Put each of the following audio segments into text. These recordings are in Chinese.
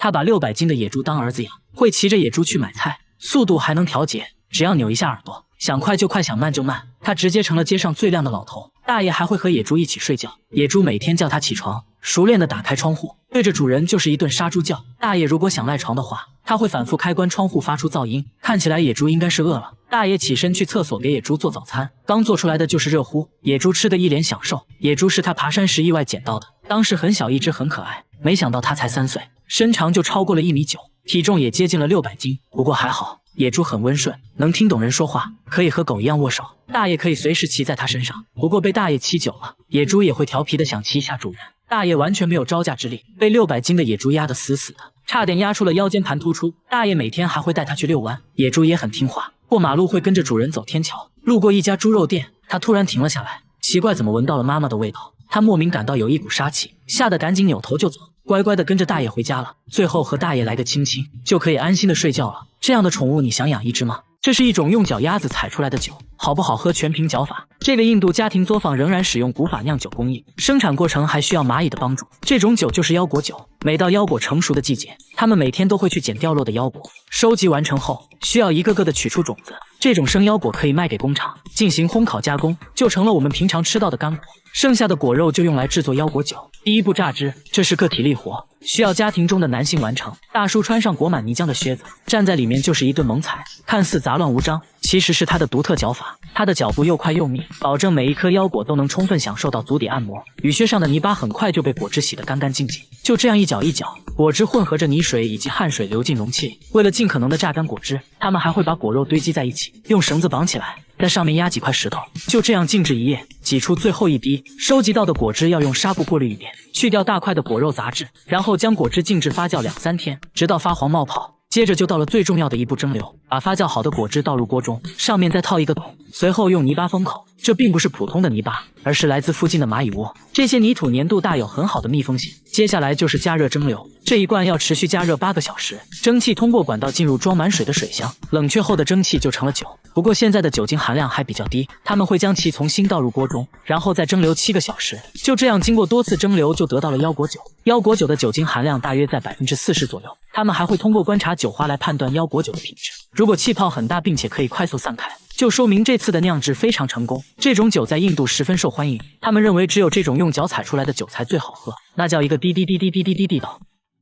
他把600斤的野猪当儿子养，会骑着野猪去买菜，速度还能调节，只要扭一下耳朵，想快就快，想慢就慢。他直接成了街上最靓的老头。大爷还会和野猪一起睡觉，野猪每天叫他起床，熟练的打开窗户，对着主人就是一顿杀猪叫。大爷如果想赖床的话，他会反复开关窗户发出噪音。看起来野猪应该是饿了。大爷起身去厕所给野猪做早餐，刚做出来的就是热乎，野猪吃的一脸享受。野猪是他爬山时意外捡到的，当时很小一只，很可爱，没想到它才3岁，身长就超过了1.9米，体重也接近了600斤。不过还好，野猪很温顺，能听懂人说话，可以和狗一样握手。大爷可以随时骑在它身上，不过被大爷骑久了，野猪也会调皮的想骑一下主人。大爷完全没有招架之力，被600斤的野猪压得死死的，差点压出了腰间盘突出。大爷每天还会带它去遛弯，野猪也很听话，过马路会跟着主人走天桥。路过一家猪肉店，它突然停了下来，奇怪，怎么闻到了妈妈的味道？它莫名感到有一股杀气，吓得赶紧扭头就走，乖乖的跟着大爷回家了。最后和大爷来个亲亲，就可以安心的睡觉了。这样的宠物你想养一只吗？这是一种用脚丫子踩出来的酒，好不好喝全凭脚法。这个印度家庭作坊仍然使用古法酿酒工艺，生产过程还需要蚂蚁的帮助。这种酒就是腰果酒，每到腰果成熟的季节，他们每天都会去捡掉落的腰果，收集完成后需要一个个的取出种子。这种生腰果可以卖给工厂进行烘烤加工，就成了我们平常吃到的干果。剩下的果肉就用来制作腰果酒。第一步榨汁，这是个体力活，需要家庭中的男性完成。大叔穿上裹满泥浆的靴子，站在里面就是一顿猛踩，看似杂乱无章，其实是他的独特脚法。他的脚步又快又密，保证每一颗腰果都能充分享受到足底按摩。雨靴上的泥巴很快就被果汁洗得干干净净。就这样一搅一搅，果汁混合着泥水以及汗水流进容器里。为了尽可能的榨干果汁，他们还会把果肉堆积在一起，用绳子绑起来，在上面压几块石头，就这样静置一夜，挤出最后一滴。收集到的果汁要用纱布过滤一遍，去掉大块的果肉杂质，然后将果汁静置发酵2-3天，直到发黄冒泡。接着就到了最重要的一步，蒸馏。把发酵好的果汁倒入锅中，上面再套一个桶，随后用泥巴封口。这并不是普通的泥巴，而是来自附近的蚂蚁窝。这些泥土粘度大，有很好的密封性。接下来就是加热蒸馏，这一罐要持续加热8个小时，蒸汽通过管道进入装满水的水箱，冷却后的蒸汽就成了酒。不过现在的酒精含量还比较低，他们会将其从新倒入锅中，然后再蒸馏7个小时。就这样经过多次蒸馏，就得到了腰果酒。腰果酒的酒精含量大约在40%左右。他们还会通过观察酒花来判断腰果酒的品质。如果气泡很大并且可以快速散开，就说明这次的酿制非常成功。这种酒在印度十分受欢迎，他们认为只有这种用脚踩出来的酒才最好喝，那叫一个滴滴滴滴滴滴滴滴道。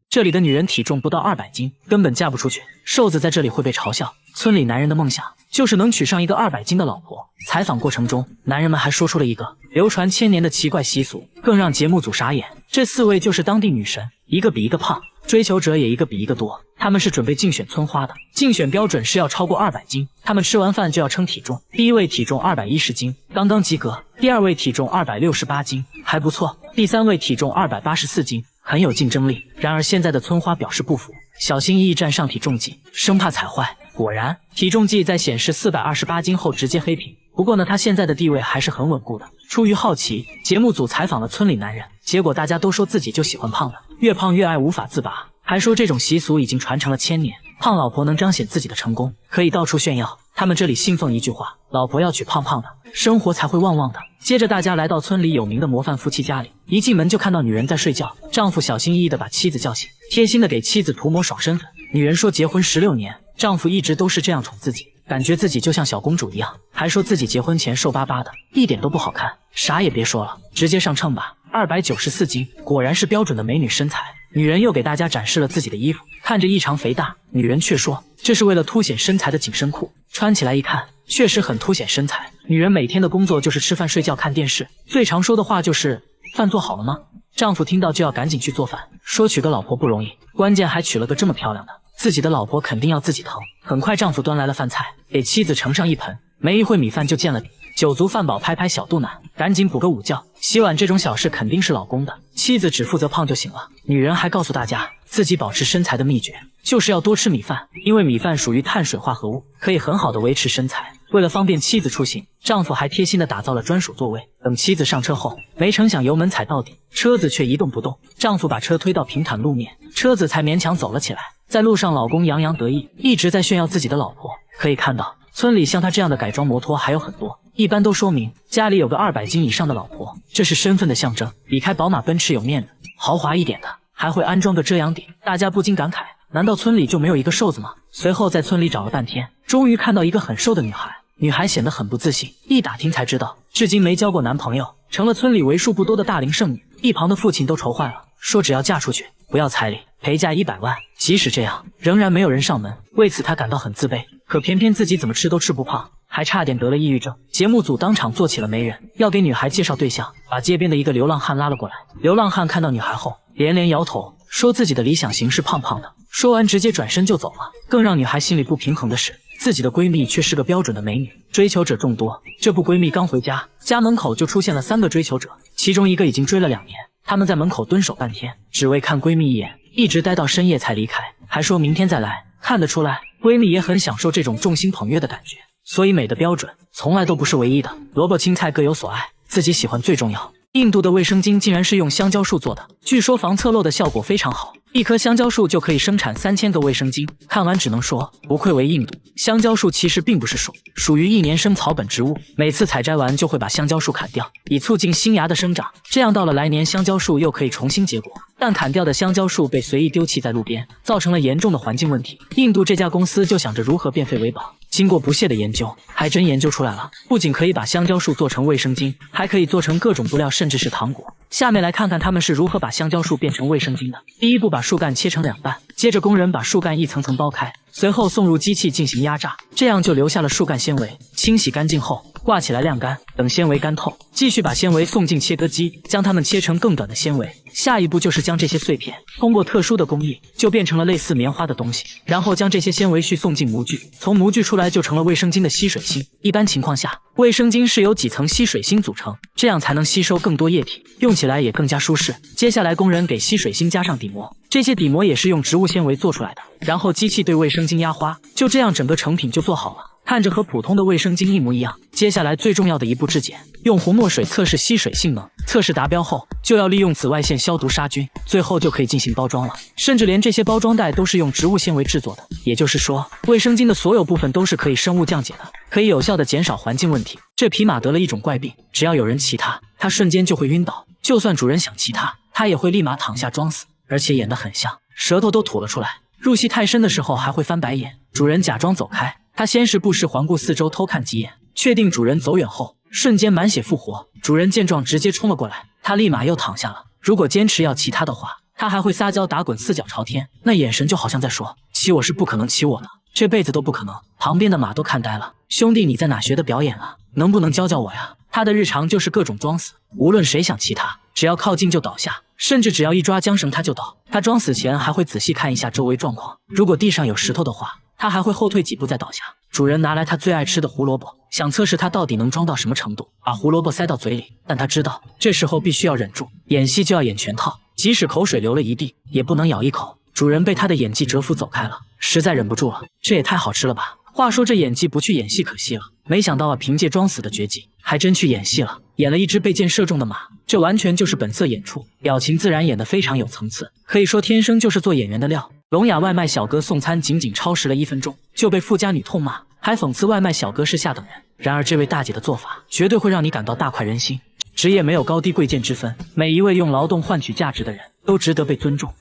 这里的女人体重不到200斤，根本嫁不出去，瘦子在这里会被嘲笑。村里男人的梦想就是能娶上一个200斤的老婆。采访过程中，男人们还说出了一个流传1000年的奇怪习俗，更让节目组傻眼。这4位就是当地女神，一个比一个胖，追求者也一个比一个多。他们是准备竞选村花的，竞选标准是要超过200斤。他们吃完饭就要称体重，第一位体重210斤，刚刚及格；第二位体重268斤，还不错；第三位体重284斤，很有竞争力。然而现在的村花表示不服，小心翼翼站上体重计，生怕踩坏。果然，体重计在显示428斤后直接黑屏。不过呢，他现在的地位还是很稳固的。出于好奇，节目组采访了村里男人，结果大家都说自己就喜欢胖的，越胖越爱，无法自拔，还说这种习俗已经传承了1000年。胖老婆能彰显自己的成功，可以到处炫耀。他们这里信奉一句话，老婆要娶胖胖的，生活才会旺旺的。接着大家来到村里有名的模范夫妻家里，一进门就看到女人在睡觉，丈夫小心翼翼地把妻子叫醒，贴心地给妻子涂抹爽身粉。女人说结婚16年，丈夫一直都是这样宠自己，感觉自己就像小公主一样，还说自己结婚前瘦巴巴的，一点都不好看。啥也别说了，直接上秤吧，294斤，果然是标准的美女身材。女人又给大家展示了自己的衣服，看着异常肥大，女人却说这是为了凸显身材的紧身裤，穿起来一看确实很凸显身材。女人每天的工作就是吃饭睡觉看电视，最常说的话就是饭做好了吗？丈夫听到就要赶紧去做饭，说娶个老婆不容易，关键还娶了个这么漂亮的，自己的老婆肯定要自己疼。很快丈夫端来了饭菜，给妻子盛上一盆，没一会米饭就见了底。酒足饭饱，拍拍小肚腩，赶紧补个午觉。洗碗这种小事肯定是老公的，妻子只负责胖就行了。女人还告诉大家，自己保持身材的秘诀就是要多吃米饭，因为米饭属于碳水化合物，可以很好的维持身材。为了方便妻子出行，丈夫还贴心的打造了专属座位。等妻子上车后，没成想油门踩到底，车子却一动不动。丈夫把车推到平坦路面，车子才勉强走了起来。在路上，老公洋洋得意，一直在炫耀自己的老婆。可以看到，村里像他这样的改装摩托还有很多，一般都说明家里有个200斤以上的老婆，这是身份的象征，比开宝马奔驰有面子。豪华一点的还会安装个遮阳顶，大家不禁感慨，难道村里就没有一个瘦子吗？随后在村里找了半天，终于看到一个很瘦的女孩。女孩显得很不自信，一打听才知道，至今没交过男朋友，成了村里为数不多的大龄剩女。一旁的父亲都愁坏了，说只要嫁出去，不要彩礼，陪嫁100万。即使这样，仍然没有人上门，为此他感到很自卑。可偏偏自己怎么吃都吃不胖，还差点得了抑郁症。节目组当场做起了媒人，要给女孩介绍对象，把街边的一个流浪汉拉了过来。流浪汉看到女孩后，连连摇头，说自己的理想型是胖胖的。说完直接转身就走了。更让女孩心里不平衡的是，自己的闺蜜却是个标准的美女，追求者众多。这不，闺蜜刚回家，家门口就出现了3个追求者，其中一个已经追了2年。他们在门口蹲守半天，只为看闺蜜一眼，一直待到深夜才离开，还说明天再来。看得出来，闺蜜也很享受这种众星捧月的感觉。所以美的标准从来都不是唯一的，萝卜青菜各有所爱，自己喜欢最重要。印度的卫生巾竟然是用香蕉树做的，据说防侧漏的效果非常好，一棵香蕉树就可以生产3000个卫生巾。看完只能说，不愧为印度。香蕉树其实并不是树，属于一年生草本植物，每次采摘完就会把香蕉树砍掉，以促进新芽的生长，这样到了来年香蕉树又可以重新结果。但砍掉的香蕉树被随意丢弃在路边，造成了严重的环境问题。印度这家公司就想着如何变废为宝，经过不懈的研究，还真研究出来了，不仅可以把香蕉树做成卫生巾，还可以做成各种布料，甚至是糖果。下面来看看他们是如何把香蕉树变成卫生巾的。第一步，把树干切成2半，接着工人把树干一层层剥开，随后送入机器进行压榨，这样就留下了树干纤维。清洗干净后挂起来晾干，等纤维干透，继续把纤维送进切割机，将它们切成更短的纤维。下一步就是将这些碎片通过特殊的工艺就变成了类似棉花的东西，然后将这些纤维絮送进模具，从模具出来就成了卫生巾的吸水芯。一般情况下，卫生巾是由几层吸水芯组成，这样才能吸收更多液体，用起来也更加舒适。接下来工人给吸水芯加上底膜，这些底膜也是用植物纤维做出来的，然后机器对卫生巾压花，就这样整个成品就做好了，看着和普通的卫生巾一模一样。接下来最重要的一步质检，用红墨水测试吸水性能，测试达标后就要利用紫外线消毒杀菌，最后就可以进行包装了。甚至连这些包装袋都是用植物纤维制作的，也就是说卫生巾的所有部分都是可以生物降解的，可以有效的减少环境问题。这匹马得了一种怪病，只要有人骑它，它瞬间就会晕倒，就算主人想骑它，它也会立马躺下装死，而且演得很像，舌头都吐了出来，入戏太深的时候还会翻白眼。主人假装走开，他先是不时环顾四周偷看几眼，确定主人走远后，瞬间满血复活。主人见状直接冲了过来，他立马又躺下了。如果坚持要骑他的话，他还会撒娇打滚4脚朝天，那眼神就好像在说，骑我是不可能骑我的，这辈子都不可能。旁边的马都看呆了，兄弟你在哪学的表演啊？能不能教教我呀？他的日常就是各种装死，无论谁想骑他，只要靠近就倒下，甚至只要一抓缰绳他就倒。他装死前还会仔细看一下周围状况，如果地上有石头的话，他还会后退几步再倒下。主人拿来他最爱吃的胡萝卜，想测试他到底能装到什么程度，把胡萝卜塞到嘴里，但他知道这时候必须要忍住，演戏就要演全套，即使口水流了一地也不能咬一口。主人被他的演技折服走开了，实在忍不住了，这也太好吃了吧。话说这演技不去演戏可惜了，没想到啊，凭借装死的绝技还真去演戏了，演了一只被箭射中的马，这完全就是本色演出，表情自然演得非常有层次，可以说天生就是做演员的料。聋哑外卖小哥送餐仅仅超时了1分钟，就被富家女痛骂，还讽刺外卖小哥是下等人。然而这位大姐的做法绝对会让你感到大快人心，职业没有高低贵贱之分，每一位用劳动换取价值的人都值得被尊重。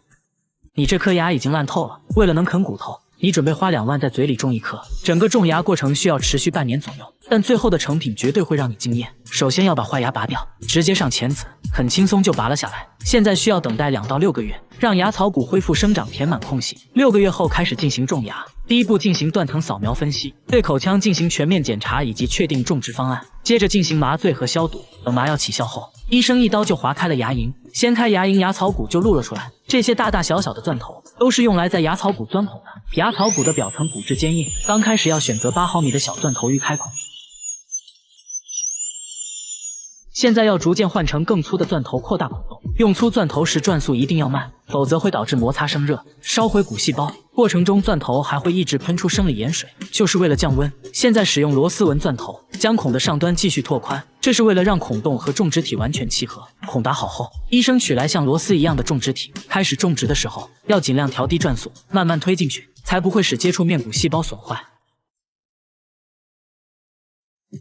你这颗牙已经烂透了，为了能啃骨头，你准备花2万在嘴里种1颗，整个种牙过程需要持续半年左右，但最后的成品绝对会让你惊艳。首先要把坏牙拔掉，直接上钳子，很轻松就拔了下来。现在需要等待2到6个月，让牙槽骨恢复生长，填满空隙。6个月后开始进行种牙。第一步进行断层扫描分析，对口腔进行全面检查以及确定种植方案，接着进行麻醉和消毒。等麻药起效后，医生一刀就划开了牙龈，掀开牙龈，牙槽骨就露了出来。这些大大小小的钻头都是用来在牙槽骨钻孔的。牙槽骨的表层骨质坚硬，刚开始要选择8毫米的小钻头预开孔，现在要逐渐换成更粗的钻头扩大孔洞。用粗钻头时转速一定要慢，否则会导致摩擦生热，烧毁骨细胞。过程中钻头还会抑制喷出生理盐水，就是为了降温。现在使用螺丝纹钻头，将孔的上端继续拓宽，这是为了让孔洞和种植体完全契合。孔打好后，医生取来像螺丝一样的种植体，开始种植的时候要尽量调低转速，慢慢推进去，才不会使接触面骨细胞损坏。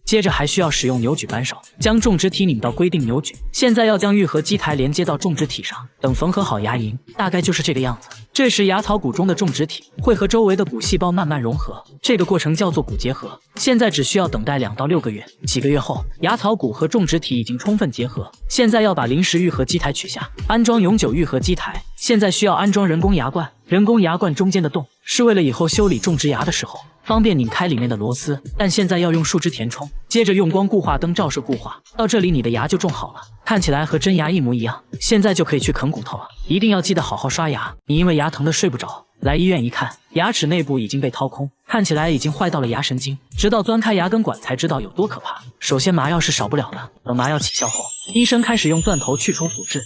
接着还需要使用扭矩扳手，将种植体拧到规定扭矩。现在要将愈合基台连接到种植体上，等缝合好牙龈，大概就是这个样子。这时牙槽骨中的种植体会和周围的骨细胞慢慢融合，这个过程叫做骨结合。现在只需要等待2到6个月，几个月后，牙槽骨和种植体已经充分结合。现在要把临时愈合基台取下，安装永久愈合基台。现在需要安装人工牙冠，人工牙冠中间的洞是为了以后修理种植牙的时候方便拧开里面的螺丝，但现在要用树脂填充，接着用光固化灯照射固化。到这里你的牙就种好了，看起来和真牙一模一样。现在就可以去啃骨头了，一定要记得好好刷牙。你因为牙疼的睡不着，来医院一看，牙齿内部已经被掏空，看起来已经坏到了牙神经，直到钻开牙根管才知道有多可怕。首先麻药是少不了的，等麻药起效后，医生开始用钻头去除腐质。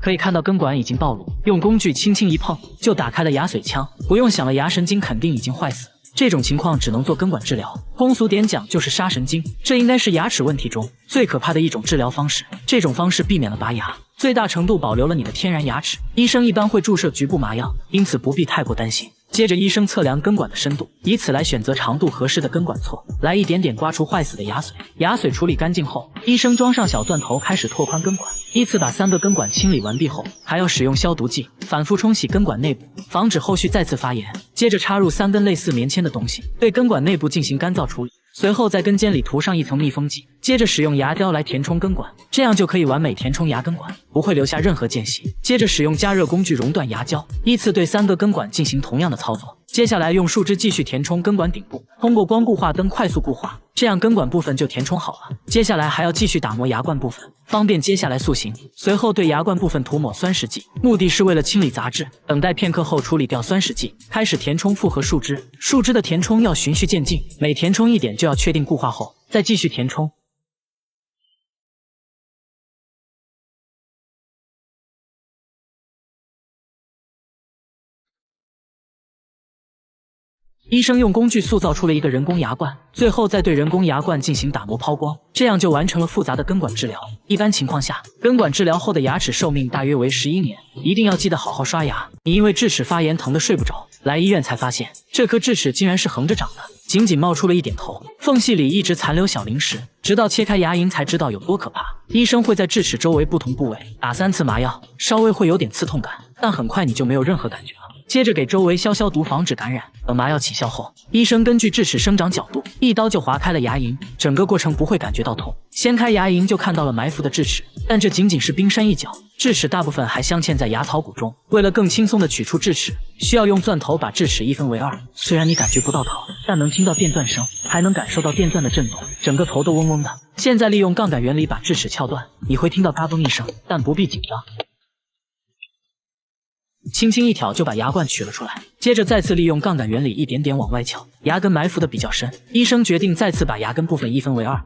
可以看到根管已经暴露，用工具轻轻一碰就打开了牙髓腔，不用想了，牙神经肯定已经坏死。这种情况只能做根管治疗，通俗点讲就是杀神经。这应该是牙齿问题中最可怕的一种治疗方式。这种方式避免了拔牙，最大程度保留了你的天然牙齿。医生一般会注射局部麻药，因此不必太过担心。接着医生测量根管的深度，以此来选择长度合适的根管锉，来一点点刮除坏死的牙髓。牙髓处理干净后，医生装上小钻头开始拓宽根管，依次把3个根管清理完毕后，还要使用消毒剂反复冲洗根管内部，防止后续再次发炎。接着插入3根类似棉签的东西，对根管内部进行干燥处理，随后在根尖里涂上一层密封剂，接着使用牙雕来填充根管，这样就可以完美填充牙根管，不会留下任何间隙。接着使用加热工具熔断牙胶，依次对3个根管进行同样的操作。接下来用树脂继续填充根管顶部，通过光固化灯快速固化，这样根管部分就填充好了。接下来还要继续打磨牙冠部分，方便接下来塑形。随后对牙冠部分涂抹酸蚀剂，目的是为了清理杂质。等待片刻后处理掉酸蚀剂，开始填充复合树脂。树脂的填充要循序渐进，每填充一点就要确定固化后再继续填充。医生用工具塑造出了一个人工牙冠，最后再对人工牙冠进行打磨抛光，这样就完成了复杂的根管治疗。一般情况下，根管治疗后的牙齿寿命大约为11年，一定要记得好好刷牙。你因为智齿发炎疼得睡不着，来医院才发现这颗智齿竟然是横着长的，仅仅冒出了一点头，缝隙里一直残留小零食，直到切开牙龈才知道有多可怕。医生会在智齿周围不同部位打3次麻药，稍微会有点刺痛感，但很快你就没有任何感觉了。接着给周围消毒，防止感染。等麻药起效后，医生根据智齿生长角度，一刀就划开了牙龈，整个过程不会感觉到痛。掀开牙龈就看到了埋伏的智齿，但这仅仅是冰山一角，智齿大部分还镶嵌在牙槽骨中。为了更轻松的取出智齿，需要用钻头把智齿一分为2。虽然你感觉不到疼，但能听到电钻声，还能感受到电钻的震动，整个头都嗡嗡的。现在利用杠杆原理把智齿撬断，你会听到嘎嘣一声，但不必紧张。轻轻一挑就把牙冠取了出来，接着再次利用杠杆原理一点点往外撬，牙根埋伏的比较深，医生决定再次把牙根部分一分为2。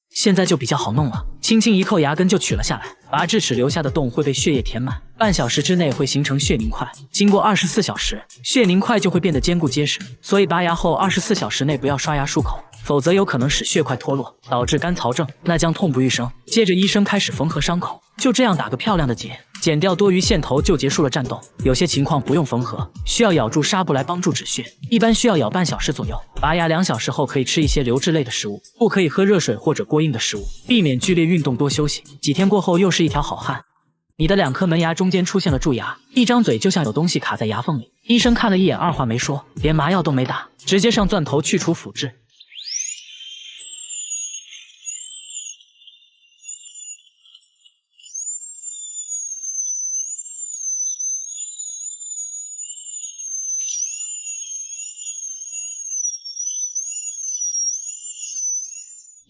现在就比较好弄了，轻轻一扣牙根就取了下来。拔智齿留下的洞会被血液填满，半小时之内会形成血凝块，经过24小时，血凝块就会变得坚固结实。所以拔牙后24小时内不要刷牙漱口，否则有可能使血块脱落，导致干槽症，那将痛不欲生。接着医生开始缝合伤口，就这样打个漂亮的结，剪掉多余线头就结束了战斗。有些情况不用缝合，需要咬住纱布来帮助止血，一般需要咬半小时左右。拔牙2小时后可以吃一些流质类的食物，不可以喝热水或者过硬的食物，避免剧烈运动，多休息。几天过后又是一条好汉。你的2颗门牙中间出现了蛀牙，一张嘴就像有东西卡在牙缝里。医生看了一眼，二话没说，连麻药都没打，直接上钻头去除腐质。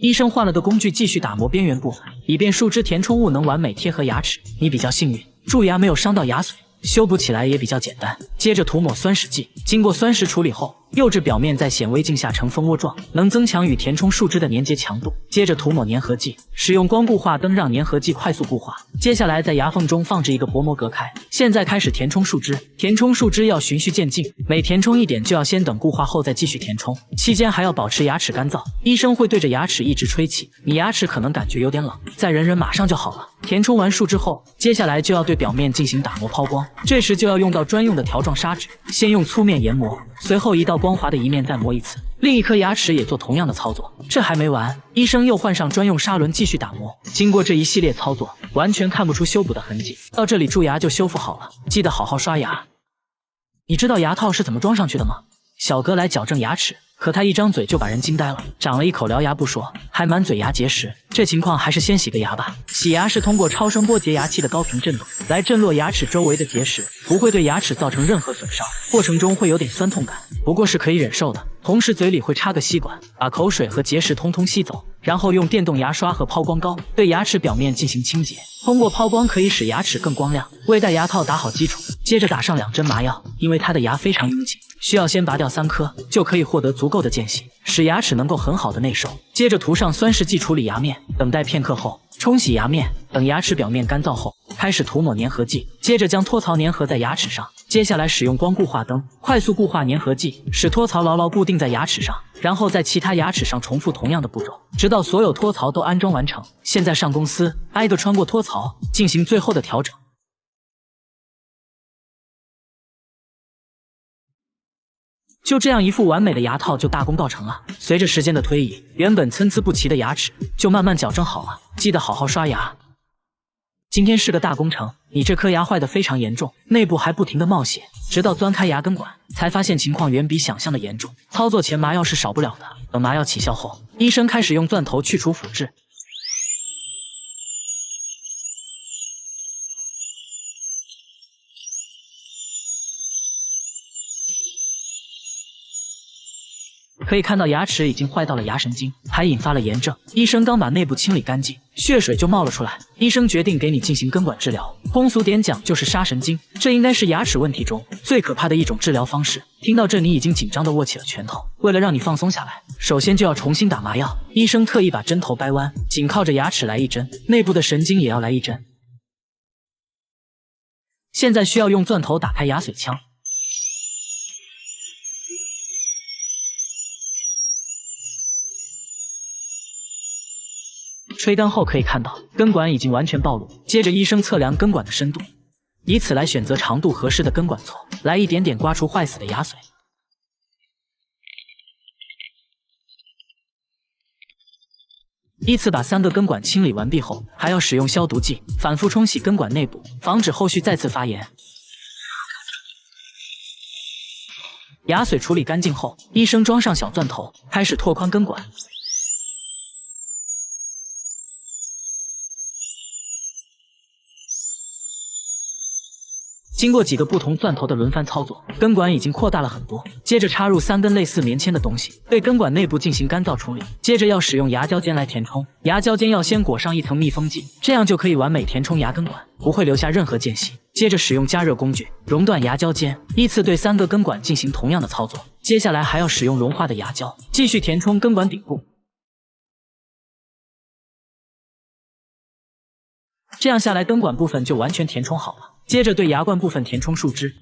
医生换了个工具继续打磨边缘部分，以便树脂填充物能完美贴合牙齿。你比较幸运，蛀牙没有伤到牙髓，修补起来也比较简单。接着涂抹酸蚀剂，经过酸蚀处理后，釉质表面在显微镜下呈蜂窝状，能增强与填充树脂的粘结强度。接着涂抹粘合剂，使用光固化灯让粘合剂快速固化。接下来在牙缝中放置一个薄膜隔开。现在开始填充树脂，填充树脂要循序渐进，每填充一点就要先等固化后再继续填充，期间还要保持牙齿干燥。医生会对着牙齿一直吹气，你牙齿可能感觉有点冷，再忍忍马上就好了。填充完树脂后，接下来就要对表面进行打磨抛光，这时就要用到专用的条状砂纸，先用粗面研磨，随后移到光滑的一面再磨一次。另一颗牙齿也做同样的操作。这还没完，医生又换上专用砂轮继续打磨。经过这一系列操作，完全看不出修补的痕迹，到这里蛀牙就修复好了。记得好好刷牙。你知道牙套是怎么装上去的吗？小哥来矫正牙齿，可他一张嘴就把人惊呆了，长了一口獠牙不说，还满嘴牙结石。这情况还是先洗个牙吧。洗牙是通过超声波洁牙器的高频震动来震落牙齿周围的结石，不会对牙齿造成任何损伤，过程中会有点酸痛感，不过是可以忍受的。同时嘴里会插个吸管，把口水和结石通通吸走，然后用电动牙刷和抛光膏对牙齿表面进行清洁。通过抛光可以使牙齿更光亮。为戴牙套打好基础，接着打上2针麻药，因为他的牙非常拥挤，需要先拔掉3颗，就可以获得足够的间隙，使牙齿能够很好的内收。接着涂上酸蚀剂处理牙面，等待片刻后冲洗牙面，等牙齿表面干燥后，开始涂抹粘合剂，接着将托槽粘合在牙齿上。接下来使用光固化灯快速固化粘合剂，使托槽牢牢固定在牙齿上，然后在其他牙齿上重复同样的步骤，直到所有托槽都安装完成。现在上公司，挨个穿过托槽，进行最后的调整。就这样一副完美的牙套就大功告成了。随着时间的推移，原本参差不齐的牙齿就慢慢矫正好了。记得好好刷牙。今天是个大工程，你这颗牙坏得非常严重，内部还不停地冒血，直到钻开牙根管，才发现情况远比想象的严重。操作前麻药是少不了的，等麻药起效后，医生开始用钻头去除腐质。可以看到牙齿已经坏到了牙神经，还引发了炎症。医生刚把内部清理干净，血水就冒了出来。医生决定给你进行根管治疗，通俗点讲就是杀神经。这应该是牙齿问题中最可怕的一种治疗方式。听到这，你已经紧张地握起了拳头。为了让你放松下来，首先就要重新打麻药。医生特意把针头掰弯，紧靠着牙齿来一针，内部的神经也要来一针。现在需要用钻头打开牙髓腔。吹干后可以看到根管已经完全暴露，接着医生测量根管的深度，以此来选择长度合适的根管锉，来一点点刮除坏死的牙髓。依次把3个根管清理完毕后，还要使用消毒剂反复冲洗根管内部，防止后续再次发炎。牙髓处理干净后，医生装上小钻头，开始拓宽根管。经过几个不同钻头的轮番操作，根管已经扩大了很多。接着插入3根类似棉签的东西，对根管内部进行干燥处理。接着要使用牙胶尖来填充，牙胶尖要先裹上一层密封剂，这样就可以完美填充牙根管，不会留下任何间隙。接着使用加热工具熔断牙胶尖，依次对3个根管进行同样的操作。接下来还要使用融化的牙胶继续填充根管顶部。这样下来，根管部分就完全填充好了。接着对牙冠部分填充树脂，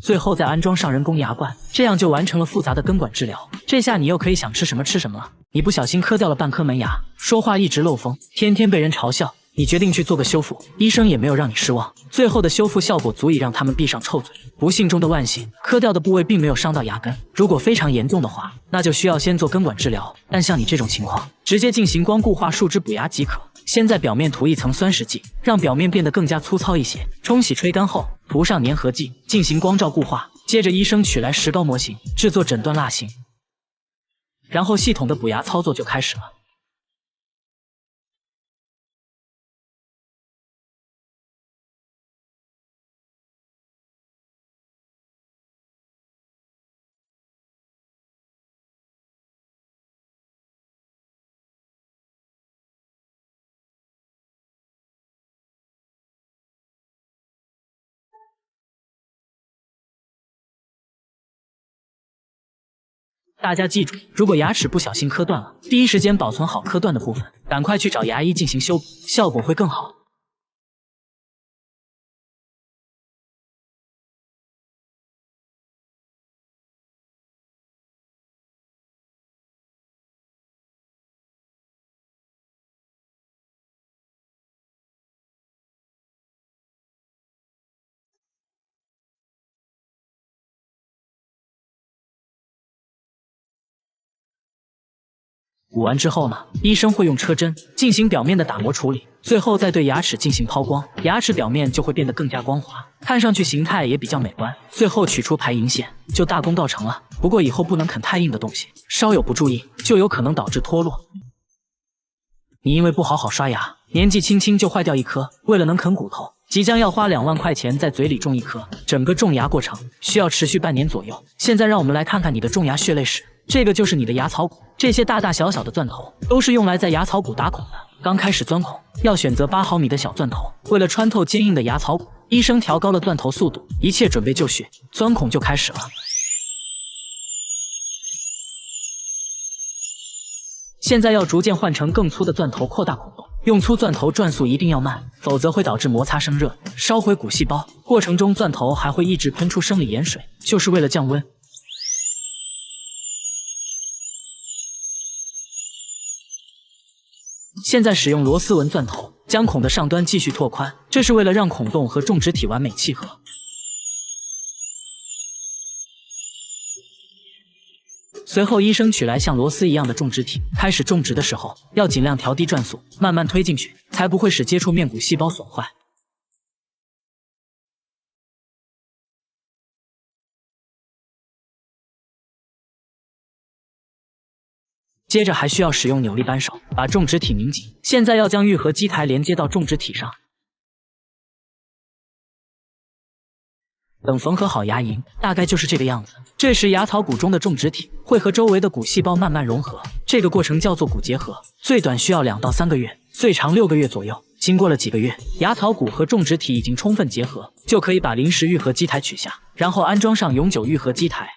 最后再安装上人工牙冠，这样就完成了复杂的根管治疗。这下你又可以想吃什么吃什么了。你不小心磕掉了半颗门牙，说话一直漏风，天天被人嘲笑。你决定去做个修复，医生也没有让你失望，最后的修复效果足以让他们闭上臭嘴。不幸中的万幸，磕掉的部位并没有伤到牙根，如果非常严重的话，那就需要先做根管治疗。但像你这种情况，直接进行光固化树脂补牙即可。先在表面涂一层酸蚀剂，让表面变得更加粗糙一些，冲洗吹干后，涂上粘合剂，进行光照固化。接着医生取来石膏模型，制作诊断蜡型，然后系统的补牙操作就开始了。大家记住，如果牙齿不小心磕断了，第一时间保存好磕断的部分，赶快去找牙医进行修补，效果会更好。补完之后呢，医生会用车针进行表面的打磨处理，最后再对牙齿进行抛光，牙齿表面就会变得更加光滑，看上去形态也比较美观。最后取出排龈线，就大功告成了。不过以后不能啃太硬的东西，稍有不注意就有可能导致脱落。你因为不好好刷牙，年纪轻轻就坏掉一颗，为了能啃骨头，即将要花2万块钱在嘴里种一颗，整个种牙过程需要持续半年左右。现在让我们来看看你的种牙血泪史。这个就是你的牙槽骨，这些大大小小的钻头都是用来在牙槽骨打孔的。刚开始钻孔要选择8毫米的小钻头，为了穿透坚硬的牙槽骨，医生调高了钻头速度，一切准备就绪，钻孔就开始了。现在要逐渐换成更粗的钻头，扩大孔洞。用粗钻头转速一定要慢，否则会导致摩擦生热，烧毁骨细胞。过程中钻头还会一直喷出生理盐水，就是为了降温。现在使用螺丝纹钻头，将孔的上端继续拓宽，这是为了让孔洞和种植体完美契合。随后，医生取来像螺丝一样的种植体，开始种植的时候要尽量调低转速，慢慢推进去，才不会使接触面骨细胞损坏。接着还需要使用扭力扳手把种植体拧紧。现在要将愈合基台连接到种植体上。等缝合好牙龈，大概就是这个样子。这时牙槽骨中的种植体会和周围的骨细胞慢慢融合，这个过程叫做骨结合，最短需要2到3个月，最长6个月左右。经过了几个月，牙槽骨和种植体已经充分结合，就可以把临时愈合基台取下，然后安装上永久愈合基台。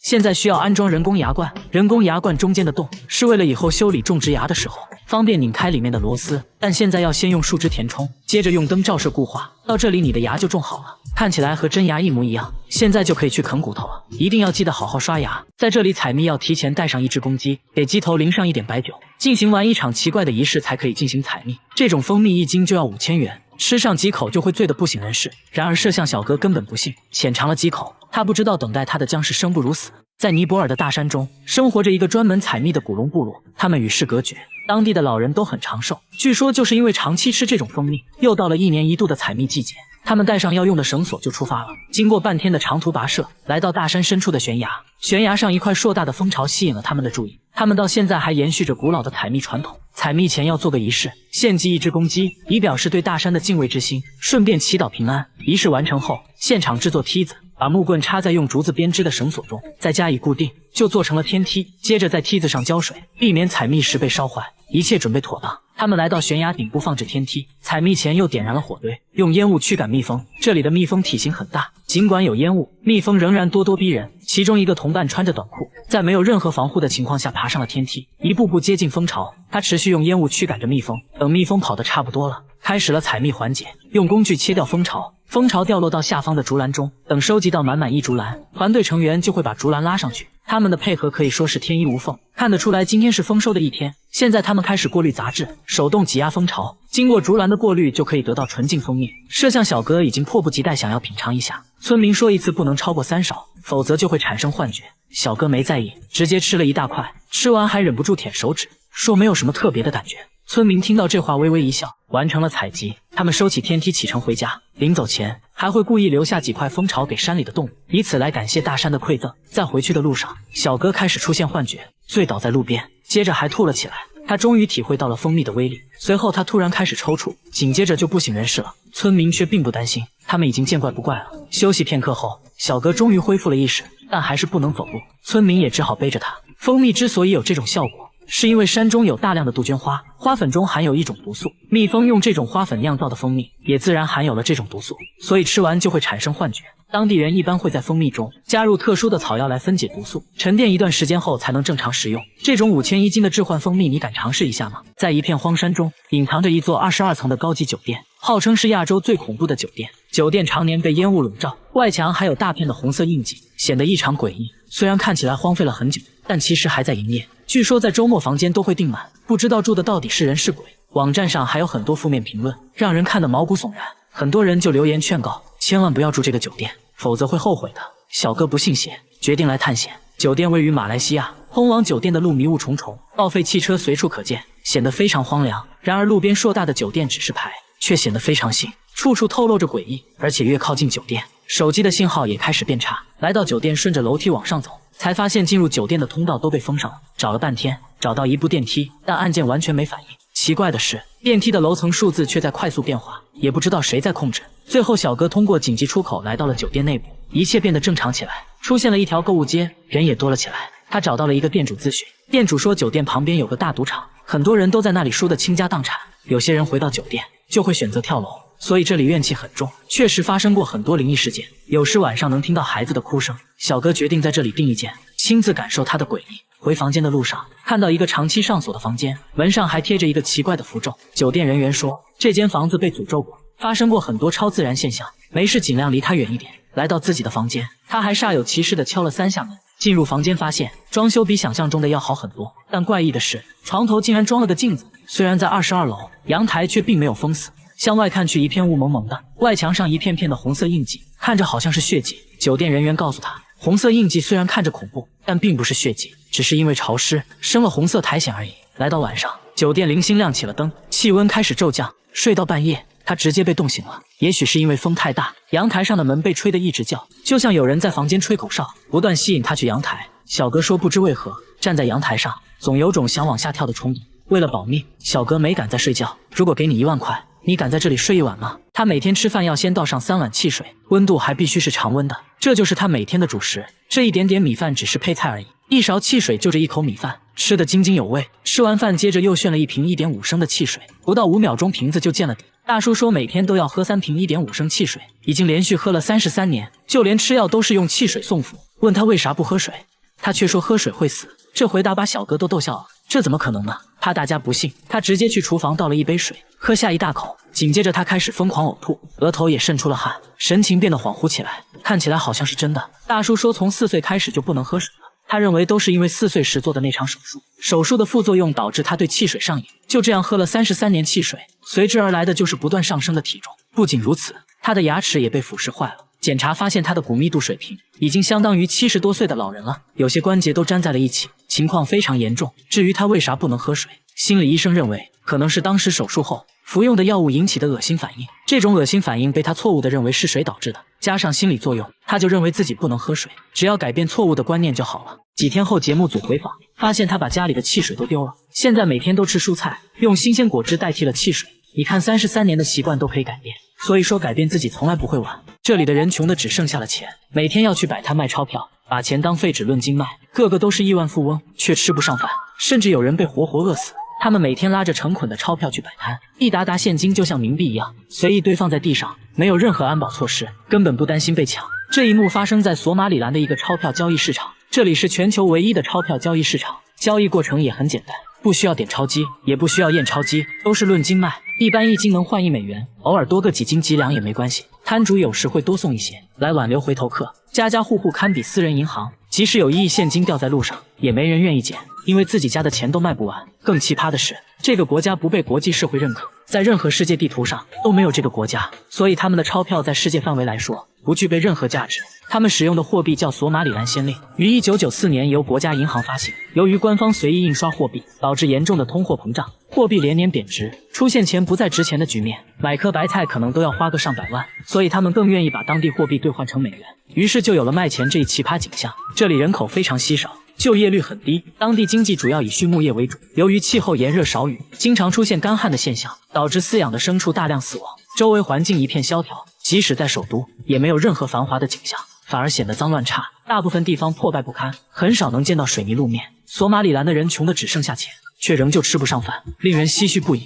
现在需要安装人工牙冠，人工牙冠中间的洞是为了以后修理种植牙的时候方便拧开里面的螺丝，但现在要先用树脂填充，接着用灯照射固化。到这里你的牙就种好了，看起来和真牙一模一样。现在就可以去啃骨头了，一定要记得好好刷牙。在这里采蜜要提前带上1只公鸡，给鸡头淋上一点白酒，进行完一场奇怪的仪式才可以进行采蜜。这种蜂蜜1斤就要5000元。吃上几口就会醉得不省人事。然而摄像小哥根本不信，浅尝了几口，他不知道等待他的将是生不如死。在尼泊尔的大山中，生活着一个专门采蜜的古龙部落，他们与世隔绝，当地的老人都很长寿。据说就是因为长期吃这种蜂蜜，又到了1年1度的采蜜季节，他们带上要用的绳索就出发了。经过半天的长途跋涉，来到大山深处的悬崖，悬崖上一块硕大的蜂巢吸引了他们的注意。他们到现在还延续着古老的采蜜传统。采蜜前要做个仪式，献祭1只公鸡，以表示对大山的敬畏之心，顺便祈祷平安。仪式完成后，现场制作梯子，把木棍插在用竹子编织的绳索中，再加以固定，就做成了天梯。接着在梯子上浇水，避免采蜜时被烧坏。一切准备妥当，他们来到悬崖顶部放置天梯。采蜜前又点燃了火堆，用烟雾驱赶蜜蜂。这里的蜜蜂体型很大，尽管有烟雾，蜜蜂仍然咄咄逼人。其中一个同伴穿着短裤，在没有任何防护的情况下爬上了天梯，一步步接近蜂巢。他持续用烟雾驱赶着蜜蜂，等蜜蜂跑得差不多了，开始了采蜜环节。用工具切掉蜂巢，蜂巢掉落到下方的竹篮中，等收集到满满1竹篮，团队成员就会把竹篮拉上去。他们的配合可以说是天衣无缝，看得出来今天是丰收的一天。现在他们开始过滤杂质，手动挤压蜂巢，经过竹篮的过滤就可以得到纯净蜂蜜。摄像小哥已经迫不及待想要品尝一下。村民说一次不能超过3勺，否则就会产生幻觉。小哥没在意，直接吃了一大块，吃完还忍不住舔手指，说没有什么特别的感觉。村民听到这话微微一笑，完成了采集。他们收起天梯启程回家，临走前还会故意留下几块蜂巢给山里的动物，以此来感谢大山的馈赠。在回去的路上，小哥开始出现幻觉，醉倒在路边，接着还吐了起来。他终于体会到了蜂蜜的威力，随后他突然开始抽搐，紧接着就不省人事了。村民却并不担心，他们已经见怪不怪了。休息片刻后，小哥终于恢复了意识，但还是不能走路，村民也只好背着他。蜂蜜之所以有这种效果，是因为山中有大量的杜鹃花，花粉中含有一种毒素，蜜蜂用这种花粉酿造的蜂蜜也自然含有了这种毒素，所以吃完就会产生幻觉。当地人一般会在蜂蜜中加入特殊的草药来分解毒素，沉淀一段时间后才能正常食用。这种5000一斤的置换蜂蜜，你敢尝试一下吗？在一片荒山中，隐藏着一座22层的高级酒店，号称是亚洲最恐怖的酒店。酒店常年被烟雾笼罩，外墙还有大片的红色印记，显得异常诡异。虽然看起来荒废了很久，但其实还在营业。据说在周末房间都会订满，不知道住的到底是人是鬼。网站上还有很多负面评论，让人看得毛骨悚然。很多人就留言劝告，千万不要住这个酒店，否则会后悔的。小哥不信邪，决定来探险。酒店位于马来西亚，通往酒店的路迷雾重重，报废汽车随处可见，显得非常荒凉。然而路边硕大的酒店指示牌却显得非常新，处处透露着诡异。而且越靠近酒店，手机的信号也开始变差。来到酒店，顺着楼梯往上走，才发现进入酒店的通道都被封上了。找了半天，找到一部电梯，但按键完全没反应。奇怪的是，电梯的楼层数字却在快速变化，也不知道谁在控制。最后小哥通过紧急出口来到了酒店内部，一切变得正常起来，出现了一条购物街，人也多了起来。他找到了一个店主咨询，店主说酒店旁边有个大赌场，很多人都在那里输得倾家荡产，有些人回到酒店就会选择跳楼，所以这里怨气很重，确实发生过很多灵异事件，有时晚上能听到孩子的哭声。小哥决定在这里订一间，亲自感受它的诡异。回房间的路上，看到一个长期上锁的房间，门上还贴着一个奇怪的符咒。酒店人员说，这间房子被诅咒过，发生过很多超自然现象，没事尽量离它远一点。来到自己的房间，他还煞有其事地敲了3下门。进入房间发现装修比想象中的要好很多，但怪异的是，床头竟然装了个镜子。虽然在22楼，阳台却并没有封死，向外看去一片雾蒙蒙的，外墙上一片片的红色印记，看着好像是血迹。酒店人员告诉他，红色印记虽然看着恐怖，但并不是血迹，只是因为潮湿生了红色苔藓而已。来到晚上，酒店零星亮起了灯，气温开始骤降，睡到半夜他直接被冻醒了。也许是因为风太大，阳台上的门被吹得一直叫，就像有人在房间吹口哨，不断吸引他去阳台。小哥说不知为何站在阳台上，总有种想往下跳的冲动。为了保命，小哥没敢再睡觉。如果给你1万块，你敢在这里睡一晚吗？他每天吃饭要先倒上3碗汽水，温度还必须是常温的，这就是他每天的主食。这一点点米饭只是配菜而已，一勺汽水就这一口米饭，吃得津津有味。吃完饭接着又炫了一瓶1.5升的汽水，不到5秒钟瓶子就见了底。大叔说每天都要喝3瓶1.5升汽水，已经连续喝了33年，就连吃药都是用汽水送服。问他为啥不喝水，他却说喝水会死。这回答把小哥都逗笑了，这怎么可能呢？怕大家不信，他直接去厨房倒了一杯水，喝下一大口，紧接着他开始疯狂呕吐，额头也渗出了汗，神情变得恍惚起来，看起来好像是真的。大叔说从4岁开始就不能喝水了，他认为都是因为4岁时做的那场手术，手术的副作用导致他对汽水上瘾，就这样喝了33年汽水，随之而来的就是不断上升的体重。不仅如此，他的牙齿也被腐蚀坏了，检查发现他的骨密度水平已经相当于70多岁的老人了，有些关节都粘在了一起，情况非常严重。至于他为啥不能喝水，心理医生认为可能是当时手术后服用的药物引起的恶心反应，这种恶心反应被他错误地认为是水导致的，加上心理作用，他就认为自己不能喝水，只要改变错误的观念就好了。几天后，节目组回访发现他把家里的汽水都丢了，现在每天都吃蔬菜，用新鲜果汁代替了汽水。你看33年的习惯都可以改变，所以说改变自己从来不会晚。这里的人穷的只剩下了钱，每天要去摆摊卖钞票，把钱当废纸论斤卖，个个都是亿万富翁，却吃不上饭，甚至有人被活活饿死。他们每天拉着成捆的钞票去摆摊，一沓沓现金就像冥币一样随意堆放在地上，没有任何安保措施，根本不担心被抢。这一幕发生在索马里兰的一个钞票交易市场，这里是全球唯一的钞票交易市场，交易过程也很简单，不需要点钞机，也不需要验钞机，都是论斤卖，一般1斤能换1美元，偶尔多个几斤几两也没关系，摊主有时会多送一些来挽留回头客。家家户户堪比私人银行，即使有1亿现金掉在路上，也没人愿意捡，因为自己家的钱都卖不完。更奇葩的是，这个国家不被国际社会认可，在任何世界地图上都没有这个国家，所以他们的钞票在世界范围来说不具备任何价值。他们使用的货币叫索马里兰先令，于1994年由国家银行发行。由于官方随意印刷货币，导致严重的通货膨胀，货币连年贬值，出现钱不再值钱的局面，买颗白菜可能都要花个上百万，所以他们更愿意把当地货币兑换成美元，于是就有了卖钱这一奇葩景象。这里人口非常稀少，就业率很低，当地经济主要以畜牧业为主。由于气候炎热少雨，经常出现干旱的现象，导致饲养的牲畜大量死亡，周围环境一片萧条，即使在首都也没有任何繁华的景象，反而显得脏乱差，大部分地方破败不堪，很少能见到水泥路面。索马里兰的人穷的只剩下钱，却仍旧吃不上饭，令人唏嘘不已。